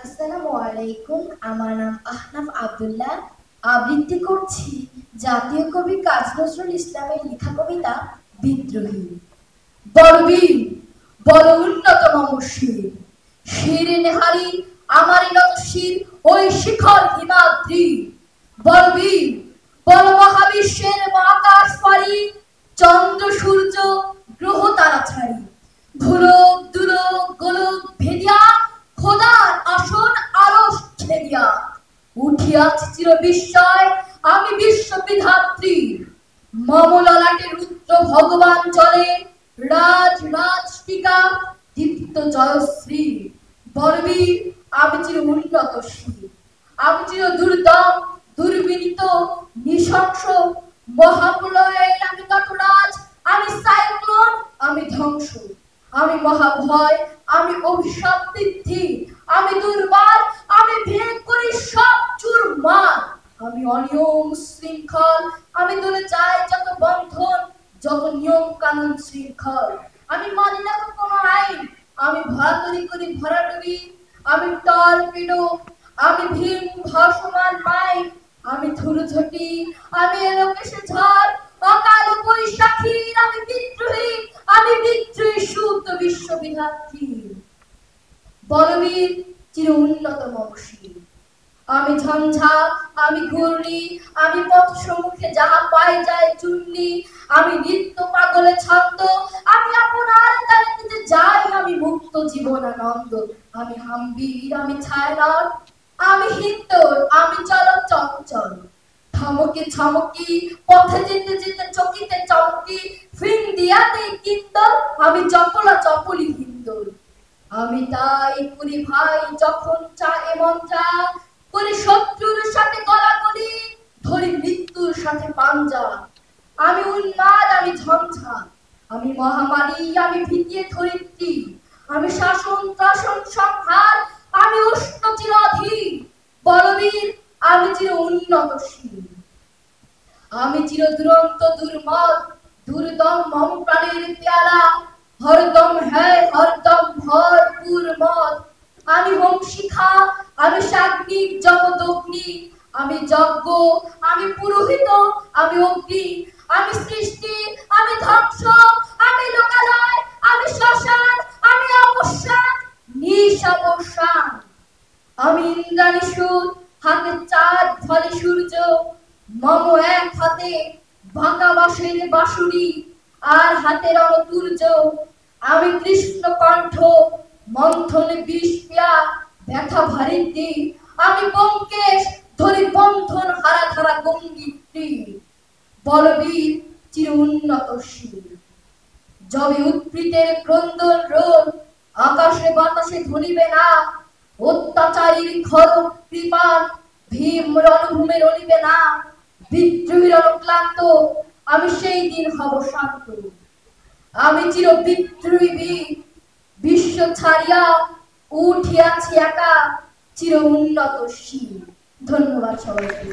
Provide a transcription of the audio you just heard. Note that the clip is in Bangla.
আসসালামু আলাইকুম। আমার নাম আহনাফ আব্দুল্লাহ। আবৃত্তি করছি জাতীয় কবি কাজী নজরুল ইসলামের লেখা কবিতা বিদ্রোহী। বড় বীর, বড় উন্নত মম শির, শিরে নেহারি আমারই নত শির ওই শিখর হিমাদ্রি। বড় বীর, বড় মহাবিশ্বের আকাশ পারি, চন্দ্র সূর্য গ্রহ তারা ছাড়ি, ভুলক দুলক গোলক ভেদিয়া খোদার আসন আরশ ছেদিয়া উঠিয়াছি চির বিস্ময় আমি বিশ্ব বিধাত্রী। মম ললাটে রুদ্র ভগবান চলে রাজ রাজ টিকা দীপ্ত জয়শ্রী। বলবীর আমি চির উন্নত শীর, আমি চির দুর্দম দুর্বিনীত নৃশংস মহাপ্রলয়ে আমি নটরাজ, আমি সাইক্লোন, আমি ধ্বংস, আমি মহাভয়, আমি অভিশাপ বৃদ্ধি, আমি দুর্বার, আমি ভেদ করি সব চুরমার, আমি অনিয়ম শৃঙ্খল, আমি তুলে চাই যত বন্ধন যত নিয়ম কানুন শৃঙ্খল, আমি মানি না কোনো আইন, আমি ভরাতরি করি ভরাডুবি, আমি টর্পিডো, আমি ভীম ভাসমান মাইন, আমি ধুরুঝটি, আমি এলোকেশে ঝড়, অকাল বৈশাখীর আমি বিদ্রোহী, আমি বিদ্রোহী সুপ্ত বিশ্ববিধাত্রী। বলবীর চির উন্নত মমশীল, আমি ঝঞ্ঝা, আমি ঘূর্ণি, আমি পথ সম্মুখে যাহা পাই যায় চূর্ণি, আমি নিত্য পাগলে ছন্দ, আমি আপনার তারিতে যাই, আমি মুক্ত জীবনানন্দ, আমি হাম্বির, আমি ছায়ানট, আমি হিন্দর, আমি চলক চঞ্চল, ধমকে ছমকি পথে যেতে যেতে চকিতে চমকি ফিং দিয়াতে কিন্দর, আমি চপলা চপলি হিন্দর। আমি তাই করি ভাই যখন চা এমন যা করি শত্রুর সাথে গলাগলি, ধরি মৃত্যুর সাথে পাঞ্জা, আমি উন্মাদ, আমি ঝঞ্ঝা, আমি মহামারী, আমি ভীতিয়ে ধরিত্রী, আমি শাসন ত্রাসন সংহার, আমি উষ্ণ চিরাধীর। বলবীর আমি চির উন্নতশীল, আমি চির দুরন্ত দুর্মদ দুর্দম মম প্রাণের পেয়ালা, হরদম হ্যায় হরদম ভরপুর মদ, আমি হোম শিখা, আমি সাগ্নিক জগদগ্নি, আমি যজ্ঞ, আমি পুরোহিত, আমি অগ্নি, আমি সৃষ্টি, আমি ধ্বংস, আমি লোকালয়, আমি শ্মশান, আমি অবসান নিঃসাবসান, আমি ইন্দ্রাণী সুর, হাতে চাঁদ ফলে সূর্য, মম এক হাতে বাঁকা বাঁশের বাঁশুরি আর হাতে রণতুর্য, আমি কৃষ্ণ কণ্ঠ মন্থনে বিষ পিয়া ব্যথা ভারিত্রী, আমি ব্যোমকেশ ধরি বন্ধন হারা ধারা গঙ্গিত্রী। বলবীর চির উন্নতশীল, যবে উৎপীতের ক্রন্দন রোল আকাশে বাতাসে ধরিবে না, অত্যাচারীর খড়গ কৃপার ভীম রণভূমে রণিবে না, বিদ্রোহীর অনুক্লান্ত আমি সেই দিন হব শান্ত। আমি চির বিদ্রোহী বিশ্ব ছাড়িয়া উঠিয়াছি একা চির উন্নতশীল। ধন্যবাদ সবাইকে।